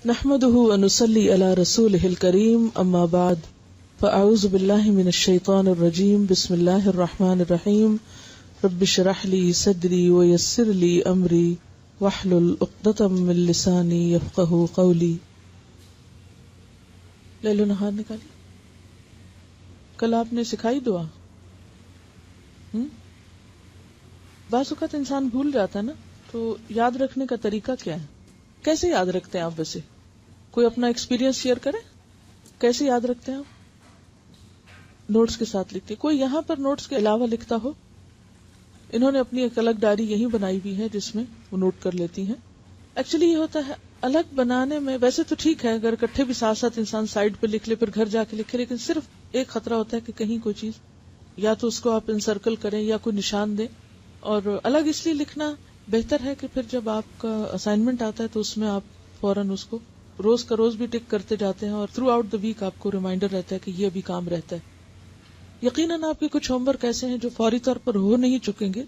نحمده ونصلي على رسوله الكريم اما بعد فاعوذ بالله من الشيطان الرجيم بسم الله الرحمن الرحيم رب اشرح لي صدري ويسر لي امري واحلل عقدة من لساني يفقهوا قولي. لے لو نہار نکالی. کل آپ نے سکھائی دعا. بعض اوقات انسان بھول جاتا ہے نا, تو یاد رکھنے کا طریقہ کیا ہے؟ کیسے یاد رکھتے ہیں آپ؟ ویسے کوئی اپنا ایکسپیرینس شیئر کرے, کیسے یاد رکھتے ہیں آپ؟ نوٹس کے ساتھ لکھتے. کوئی یہاں پر نوٹس کے علاوہ لکھتا ہو؟ انہوں نے اپنی ایک الگ ڈائری یہی بنائی ہوئی ہے جس میں وہ نوٹ کر لیتی ہیں. ایکچولی یہ ہوتا ہے الگ بنانے میں, ویسے تو ٹھیک ہے اگر اکٹھے بھی ساتھ ساتھ انسان سائڈ پہ لکھ لے پھر گھر جا کے لکھے, لیکن صرف ایک خطرہ ہوتا ہے کہ کہیں کوئی چیز یا تو اس کو آپ انسرکل کریں یا کوئی نشان دیں. اور الگ اس لیے لکھنا بہتر ہے کہ پھر جب آپ کا اسائنمنٹ آتا ہے تو اس میں آپ فوراً اس کو روز کا روز بھی ٹک کرتے جاتے ہیں, اور تھرو آؤٹ دا ویک آپ کو ریمائنڈر رہتا ہے کہ یہ بھی کام رہتا ہے. یقیناً آپ کے کچھ ہوم ورک ایسے ہیں جو فوری طور پر ہو نہیں چکیں گے,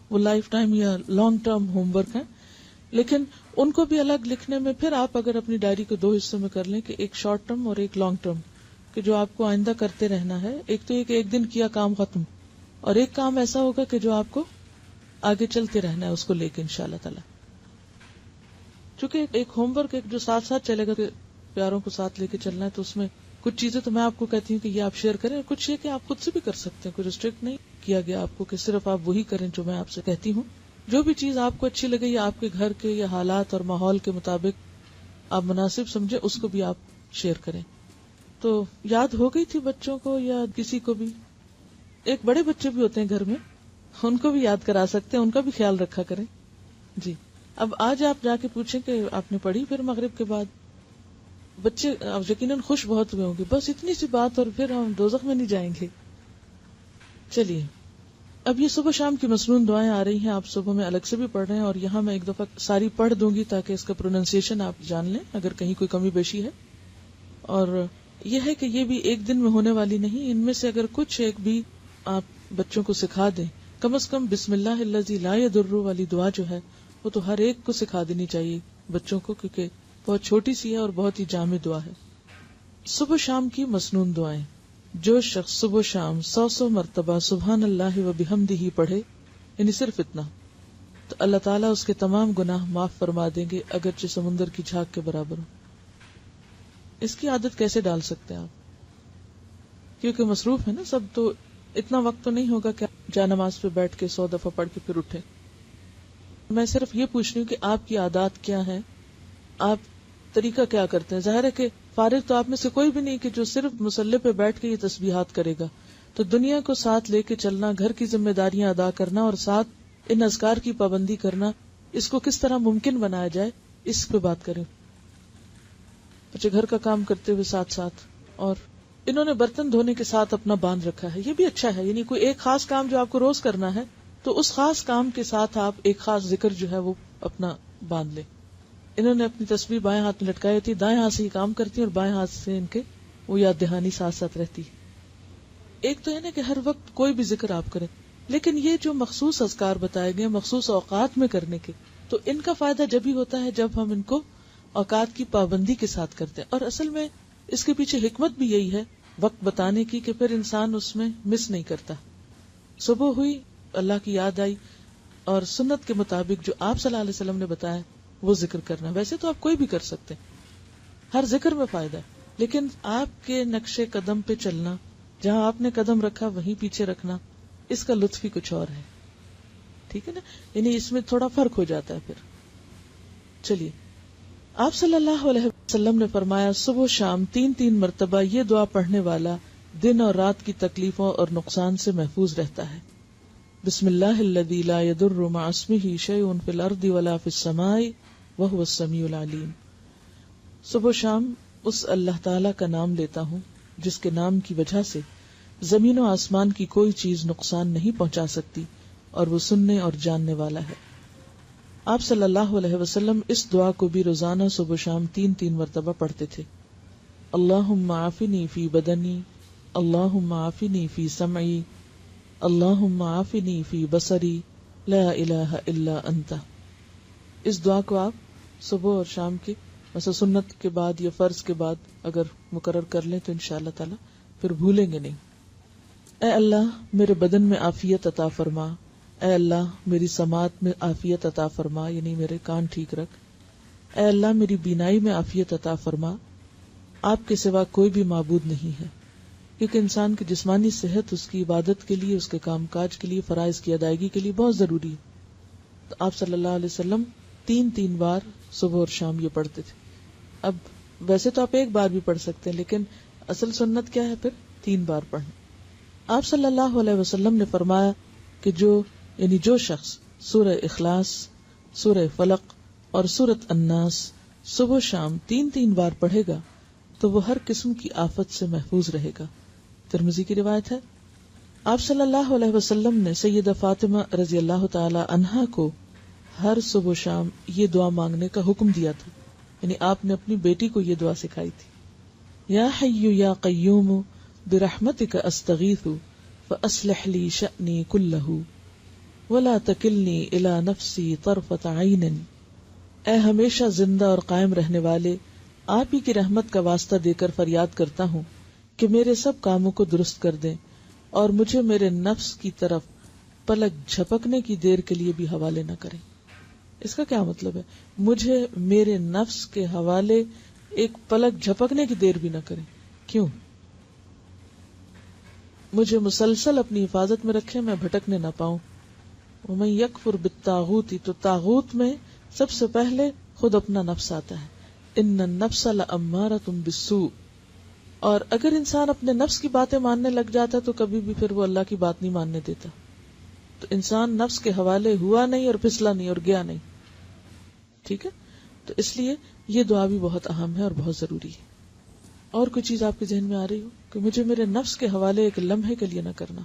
وہ لائف ٹائم یا لانگ ٹرم ہوم ورک ہیں, لیکن ان کو بھی الگ لکھنے میں پھر آپ اگر اپنی ڈائری کو دو حصوں میں کر لیں کہ ایک شارٹ ٹرم اور ایک لانگ ٹرم, کہ جو آپ کو آئندہ کرتے رہنا ہے. ایک تو یہ کہ ایک دن کیا کام ختم, اور ایک کام ایسا ہوگا کہ جو آپ کو آگے چلتے رہنا ہے اس کو لے کے انشاءاللہ تعالی. چونکہ ایک ہوم ورک ایک جو ساتھ ساتھ چلے گا, کہ پیاروں کو ساتھ لے کے چلنا ہے, تو اس میں کچھ چیزیں تو میں آپ کو کہتی ہوں کہ یہ آپ شیئر کریں, اور کچھ یہ کہ آپ خود سے بھی کر سکتے ہیں. کوئی ریسٹرکٹ نہیں کیا گیا آپ کو کہ صرف آپ وہی کریں جو میں آپ سے کہتی ہوں. جو بھی چیز آپ کو اچھی لگے یا آپ کے گھر کے یا حالات اور ماحول کے مطابق آپ مناسب سمجھے, اس کو بھی آپ شیئر کریں. تو یاد ہو گئی تھی بچوں کو یا کسی کو بھی؟ ایک بڑے بچے بھی ہوتے ہیں گھر میں, ان کو بھی یاد کرا سکتے ہیں, ان کا بھی خیال رکھا کریں. جی اب آج آپ جا کے پوچھیں کہ آپ نے پڑھی پھر مغرب کے بعد؟ بچے یقیناً خوش بہت ہوئے ہوں گے, بس اتنی سی بات اور پھر ہم دوزخ میں نہیں جائیں گے. چلیے اب یہ صبح شام کی مسنون دعائیں آ رہی ہیں, آپ صبح میں الگ سے بھی پڑھ رہے ہیں, اور یہاں میں ایک دفعہ ساری پڑھ دوں گی تاکہ اس کا پروننسیشن آپ جان لیں اگر کہیں کوئی کمی بیشی ہے. اور یہ ہے کہ یہ بھی ایک دن میں ہونے والی نہیں, ان میں سے اگر کچھ ایک بھی آپ بچوں کو سکھا دیں, کم از کم بسم اللہ الذی لا یضر والی دعا جو ہے وہ تو ہر ایک کو سکھا دینی چاہیے بچوں کو, کیونکہ بہت چھوٹی سی ہے اور بہت ہی جامع دعا ہے. صبح شام کی مسنون دعائیں. جو شخص صبح شام 100 مرتبہ سبحان اللہ و بحمدہ پڑھے, یعنی صرف اتنا, تو اللہ تعالیٰ اس کے تمام گناہ معاف فرما دیں گے اگرچہ سمندر کی جھاگ کے برابر ہو. اس کی عادت کیسے ڈال سکتے ہیں آپ؟ کیونکہ مصروف ہے نا سب, تو اتنا وقت تو نہیں ہوگا کہ جا نماز پہ بیٹھ کے 100 دفعہ پڑھ کے پھر اٹھے. میں صرف یہ پوچھ رہی ہوں کہ آپ کی عادات کیا ہیں, آپ طریقہ کیا کرتے ہیں. ظاہر ہے کہ فارغ تو آپ میں سے کوئی بھی نہیں کہ جو صرف مصلی پہ بیٹھ کے یہ تسبیحات کرے گا, تو دنیا کو ساتھ لے کے چلنا, گھر کی ذمہ داریاں ادا کرنا اور ساتھ ان اذکار کی پابندی کرنا, اس کو کس طرح ممکن بنایا جائے اس پہ بات کریں. اچھا, گھر کا کام کرتے ہوئے ساتھ ساتھ, اور انہوں نے برتن دھونے کے ساتھ اپنا باندھ رکھا ہے, یہ بھی اچھا ہے. یعنی کوئی ایک خاص کام جو آپ کو روز کرنا ہے تو اس خاص کام کے ساتھ آپ ایک خاص ذکر جو ہے وہ اپنا باندھ لیں. انہوں نے اپنی تسبیح بائیں ہاتھ میں لٹکائی ہوتی, دائیں ہاتھ سے ہی کام کرتی اور بائیں ہاتھ سے ان کے وہ یاد دہانی ساتھ ساتھ رہتی. ایک تو ہے نا کہ ہر وقت کوئی بھی ذکر آپ کریں, لیکن یہ جو مخصوص اذکار بتائے گئے مخصوص اوقات میں کرنے کے, تو ان کا فائدہ جب ہی ہوتا ہے جب ہم ان کو اوقات کی پابندی کے ساتھ کرتے ہیں. اور اصل میں اس کے پیچھے حکمت بھی یہی ہے وقت بتانے کی, کہ پھر انسان اس میں مس نہیں کرتا. صبح ہوئی, اللہ کی یاد آئی, اور سنت کے مطابق جو آپ صلی اللہ علیہ وسلم نے بتایا وہ ذکر کرنا. ویسے تو آپ کوئی بھی کر سکتے ہیں, ہر ذکر میں فائدہ ہے, لیکن آپ کے نقش قدم پہ چلنا, جہاں آپ نے قدم رکھا وہیں پیچھے رکھنا, اس کا لطف ہی کچھ اور ہے. ٹھیک ہے نا, یعنی اس میں تھوڑا فرق ہو جاتا ہے پھر. چلیے, آپ صلی اللہ علیہ وسلم نے فرمایا صبح شام 3 مرتبہ یہ دعا پڑھنے والا دن اور رات کی تکلیفوں اور نقصان سے محفوظ رہتا ہے. بسم اللہ الذی لا یضر مع اسمہ شیء فی الارض ولا فی السماء وہو السمیع العلیم. صبح شام اس اللہ تعالی کا نام لیتا ہوں جس کے نام کی وجہ سے زمین و آسمان کی کوئی چیز نقصان نہیں پہنچا سکتی, اور وہ سننے اور جاننے والا ہے. آپ صلی اللہ علیہ وسلم اس دعا کو بھی روزانہ صبح شام 3 مرتبہ پڑھتے تھے. اللہم عافنی فی بدنی, اللہم عافنی فی سمعی, اللہم عافنی فی بصری, لا الہ الا انت. اس دعا کو آپ صبح اور شام کے مثلا سنت کے بعد یا فرض کے بعد اگر مقرر کر لیں تو انشاءاللہ تعالی پھر بھولیں گے نہیں. اے اللہ میرے بدن میں عافیت عطا فرما، اے اللہ میری سماعت میں عافیت عطا فرما، یعنی میرے کان ٹھیک رکھ. اے اللہ میری بینائی میں عافیت عطا فرما. آپ کے سوا کوئی بھی معبود نہیں ہے، کیونکہ انسان کی جسمانی صحت اس کی عبادت کے لیے، اس کے کام کاج کے لیے، فرائض کی ادائیگی کے لیے بہت ضروری ہے. تو آپ صلی اللہ علیہ وسلم 3 بار صبح اور شام یہ پڑھتے تھے. اب ویسے تو آپ ایک بار بھی پڑھ سکتے ہیں، لیکن اصل سنت کیا ہے؟ پھر 3 بار پڑھنا. آپ صلی اللہ علیہ وسلم نے فرمایا کہ جو شخص سورہ اخلاص، سورہ فلق اور سورۃ الناس صبح شام 3 بار پڑھے گا تو وہ ہر قسم کی آفت سے محفوظ رہے گا. ترمذی کی روایت ہے. آپ صلی اللہ علیہ وسلم نے سیدہ فاطمہ رضی اللہ تعالی عنہا کو ہر صبح و شام یہ دعا مانگنے کا حکم دیا تھا، یعنی آپ نے اپنی بیٹی کو یہ دعا سکھائی تھی. یا حی یا قیوم برحمتک استغیث فاصلح لی شأنی کلہ ولا تکلنی الی نفسی طرفۃ عین. اے ہمیشہ زندہ اور قائم رہنے والے، آپ ہی کی رحمت کا واسطہ دے کر فریاد کرتا ہوں کہ میرے سب کاموں کو درست کر دیں اور مجھے میرے نفس کی طرف پلک جھپکنے کی دیر کے لیے بھی حوالے نہ کریں. اس کا کیا مطلب ہے؟ مجھے میرے نفس کے حوالے ایک پلک جھپکنے کی دیر بھی نہ کریں. کیوں؟ مجھے مسلسل اپنی حفاظت میں رکھیں، میں بھٹکنے نہ پاؤں. ومن یکفر بالطاغوت، تو طاغوت میں سب سے پہلے خود اپنا نفس آتا ہے. ان النفس لامارۃ بالسوء. اور اگر انسان اپنے نفس کی باتیں ماننے لگ جاتا تو کبھی بھی پھر وہ اللہ کی بات نہیں ماننے دیتا. تو انسان نفس کے حوالے ہوا نہیں اور پھسلا نہیں اور گیا نہیں. ٹھیک ہے، تو اس لیے یہ دعا بھی بہت اہم ہے اور بہت ضروری ہے. اور کوئی چیز آپ کے ذہن میں آ رہی ہو کہ مجھے میرے نفس کے حوالے ایک لمحے کے لیے نہ کرنا؟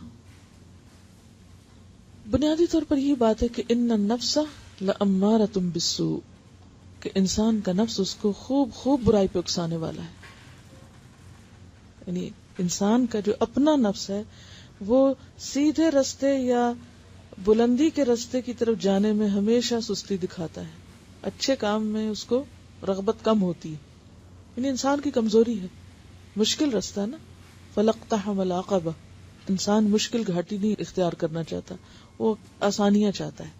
بنیادی طور پر یہ بات ہے کہ ان النفس لامارۃ بالسوء، کہ انسان کا نفس اس کو خوب برائی پہ اکسانے والا ہے. یعنی انسان کا جو اپنا نفس ہے وہ سیدھے رستے یا بلندی کے رستے کی طرف جانے میں ہمیشہ سستی دکھاتا ہے. اچھے کام میں اس کو رغبت کم ہوتی ہے. یعنی انسان کی کمزوری ہے. مشکل رستہ نا، فلقتحم العقبہ. انسان مشکل گھاٹی نہیں اختیار کرنا چاہتا، وہ آسانیاں چاہتا ہے.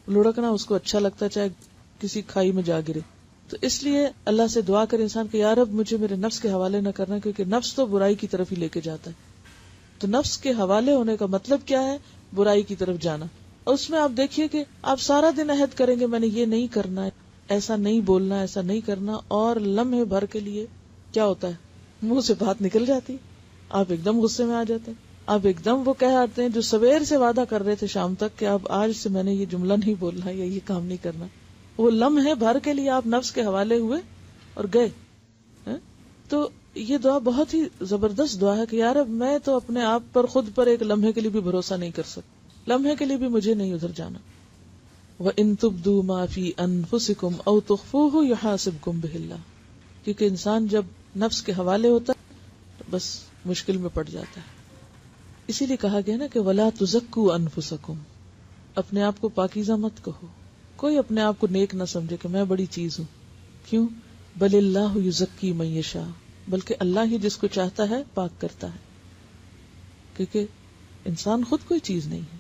لڑکنا اس کو اچھا لگتا ہے، چاہے کسی کھائی میں جا گرے. تو اس لیے اللہ سے دعا کرے انسان کہ یا رب مجھے میرے نفس کے حوالے نہ کرنا، کیونکہ نفس تو برائی کی طرف ہی لے کے جاتا ہے. تو نفس کے حوالے ہونے کا مطلب کیا ہے؟ برائی کی طرف جانا. اور اس میں آپ دیکھیے کہ آپ سارا دن عہد کریں گے میں نے یہ نہیں کرنا ہے، ایسا نہیں بولنا، ایسا نہیں کرنا، اور لمحے بھر کے لیے کیا ہوتا ہے؟ منہ سے بات نکل جاتی، آپ ایک دم غصے میں آ جاتے ہیں. آپ ایک دم وہ کہہ آتے ہیں جو سویر سے وعدہ کر رہے تھے شام تک کہ اب آج سے میں نے یہ جملہ نہیں بولنا یا یہ کام نہیں کرنا. وہ لمحے بھر کے لیے آپ نفس کے حوالے ہوئے اور گئے. تو یہ دعا بہت ہی زبردست دعا ہے کہ یار میں تو اپنے آپ پر خود پر ایک لمحے کے لیے بھی بھروسہ نہیں کر سکتا، لمحے کے لیے بھی مجھے نہیں ادھر جانا. وَإِن تُبْدُوا مَا فِي أَنفُسِكُمْ أَوْ تُخْفُوهُ يُحَاسِبْكُم بِهِ اللَّهُ. کیونکہ انسان جب نفس کے حوالے ہوتا ہے تو بس مشکل میں پڑ جاتا ہے. اسی لیے کہا گیا نا کہ وَلَا تُزَكُّوا أَنفُسَكُمْ، اپنے آپ کو پاکیزہ مت کہو. کوئی اپنے آپ کو نیک نہ سمجھے کہ میں بڑی چیز ہوں. کیوں؟ بل اللہ یزکی من یشاء، بلکہ اللہ ہی جس کو چاہتا ہے پاک کرتا ہے. کیونکہ انسان خود کوئی چیز نہیں ہے.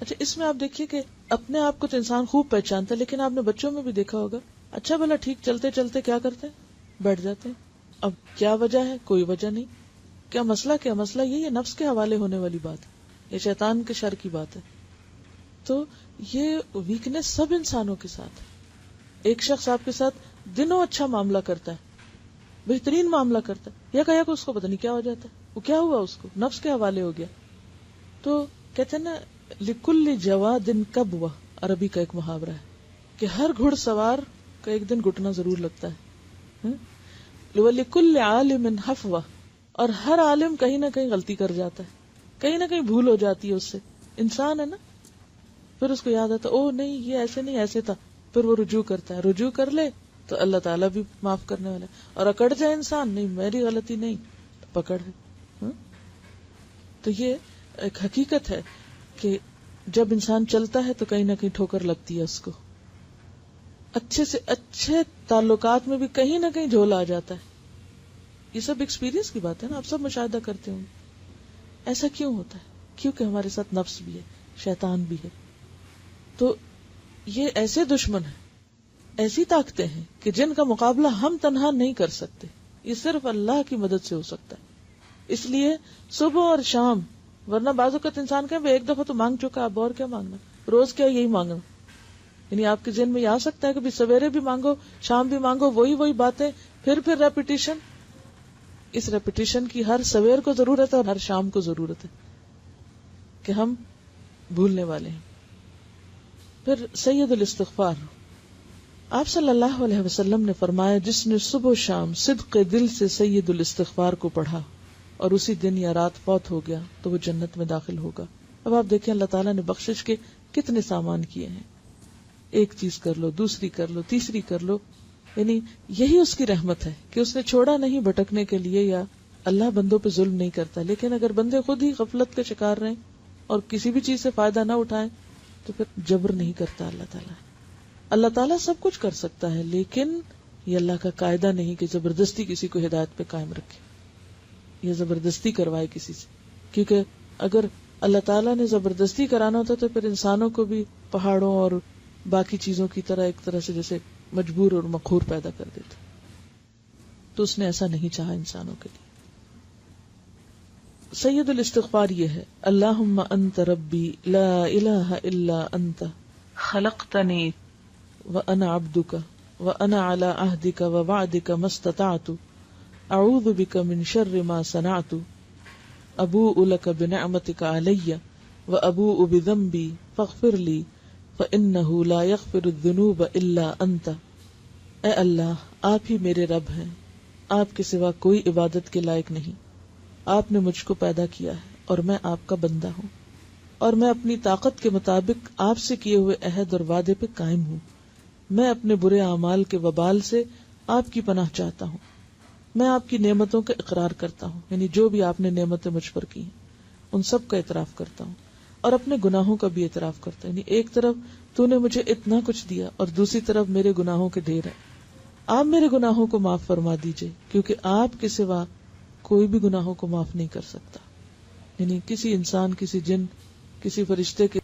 اچھا اس میں آپ دیکھیے کہ اپنے آپ کو تو انسان خوب پہچانتا ہے، لیکن آپ نے بچوں میں بھی دیکھا ہوگا اچھا بھلا ٹھیک چلتے چلتے کیا کرتے ہیں؟ بیٹھ جاتے ہیں. اب کیا وجہ ہے؟ کوئی وجہ نہیں. کیا مسئلہ یہ نفس کے حوالے ہونے والی بات ہے، یہ شیطان کے شر کی بات ہے. تو یہ ویکنس سب انسانوں کے ساتھ ہے. ایک شخص آپ کے ساتھ دنوں اچھا معاملہ کرتا ہے، بہترین معاملہ کرتا ہے، یا کہ اس کو پتہ نہیں کیا ہو جاتا ہے. وہ کیا ہوا؟ اس کو نفس کے حوالے ہو گیا. تو کہتے ہیں نا لکل جواد کبوہ، عربی کا ایک محاورہ ہے کہ ہر گھڑ سوار کا ایک دن گھٹنا ضرور لگتا ہے. لکل عالم حفوہ، اور ہر عالم کہیں نہ کہیں غلطی کر جاتا ہے، کہیں نہ کہیں بھول ہو جاتی ہے اس سے. انسان ہے نا، پھر اس کو یاد آتا او نہیں یہ ایسے نہیں ایسے تھا، پھر وہ رجوع کرتا ہے. رجوع کر لے تو اللہ تعالیٰ بھی معاف کرنے والا ہے. اور اکڑ جائے انسان نہیں میری غلطی نہیں تو پکڑ ہے. تو یہ ایک حقیقت ہے کہ جب انسان چلتا ہے تو کہیں نہ کہیں ٹھوکر لگتی ہے اس کو. اچھے سے اچھے تعلقات میں بھی کہیں نہ کہیں جھول آ جاتا ہے. یہ سب ایکسپیرینس کی بات ہے نا, آپ سب مشاہدہ کرتے ہوں. ایسا کیوں ہوتا ہے؟ کیونکہ ہمارے ساتھ نفس بھی ہے, شیطان بھی ہے. تو یہ ایسے دشمن ہیں, ایسی طاقتیں ہیں کہ جن کا مقابلہ ہم تنہا نہیں کر سکتے. یہ صرف اللہ کی مدد سے ہو سکتا ہے. اس لیے صبح اور شام, ورنہ بعض اوقات انسان کہیں ایک دفعہ تو مانگ چکا, اب اور کیا مانگنا, روز کیا یہی مانگنا. یعنی آپ کے ذہن میں یہ آ سکتا ہے کہ سویرے بھی مانگو شام بھی مانگو, وہی باتیں, پھر ریپیٹیشن. اس ریپیٹیشن کی ہر سویر کو ضرورت ہے اور ہر شام کو ضرورت ہے, کہ ہم بھولنے والے ہیں. پھر سید الاستغفار, آپ صلی اللہ علیہ وسلم نے فرمایا جس نے صبح و شام صدق دل سے سید الاستغفار کو پڑھا اور اسی دن یا رات فوت ہو گیا تو وہ جنت میں داخل ہوگا. اب آپ دیکھیں اللہ تعالیٰ نے بخشش کے کتنے سامان کیے ہیں. ایک چیز کر لو, دوسری کر لو, تیسری کر لو. یعنی یہی اس کی رحمت ہے کہ اس نے چھوڑا نہیں بھٹکنے کے لیے, یا اللہ بندوں پہ ظلم نہیں کرتا. لیکن اگر بندے خود ہی غفلت کے شکار رہیں اور کسی بھی چیز سے فائدہ نہ اٹھائیں تو پھر جبر نہیں کرتا اللہ تعالیٰ. اللہ تعالیٰ سب کچھ کر سکتا ہے, لیکن یہ اللہ کا قاعدہ نہیں کہ زبردستی کسی کو ہدایت پہ قائم رکھے یا زبردستی کروائے کسی سے. کیونکہ اگر اللہ تعالیٰ نے زبردستی کرانا ہوتا تو پھر انسانوں کو بھی پہاڑوں اور باقی چیزوں کی طرح ایک طرح سے جیسے مجبور اور مقہور پیدا کر دیتا. تو اس نے ایسا نہیں چاہا انسانوں کے لیے. سید الاستغفار یہ ہے, اللہم انت ربی لا الہ الا انت خلقتنی وانا عبدک وانا علی عہدک ووعدک ما استطعت اعوذ بک من شر ما صنعت ابوء لک بنعمتک علی وابوء بذنبی فاغفر لی فإنہ لا یغفر الذنوب الا انت. اے اللہ, آپ ہی میرے رب ہیں, آپ کے سوا کوئی عبادت کے لائق نہیں. آپ نے مجھ کو پیدا کیا ہے اور میں آپ کا بندہ ہوں, اور میں اپنی طاقت کے مطابق آپ سے کیے ہوئے عہد اور وعدے پہ قائم ہوں. میں اپنے برے اعمال کے وبال سے آپ کی پناہ چاہتا ہوں. میں آپ کی نعمتوں کا اقرار کرتا ہوں, یعنی جو بھی آپ نے نعمتیں مجھ پر کی ہیں ان سب کا اعتراف کرتا ہوں, اور اپنے گناہوں کا بھی اعتراف کرتا ہوں. یعنی ایک طرف تو نے مجھے اتنا کچھ دیا اور دوسری طرف میرے گناہوں کے ڈھیر ہیں. آپ میرے گناہوں کو معاف فرما دیجئے, کیونکہ آپ کے سوا کوئی بھی گناہوں کو معاف نہیں کر سکتا. یعنی کسی انسان, کسی جن, کسی فرشتے کے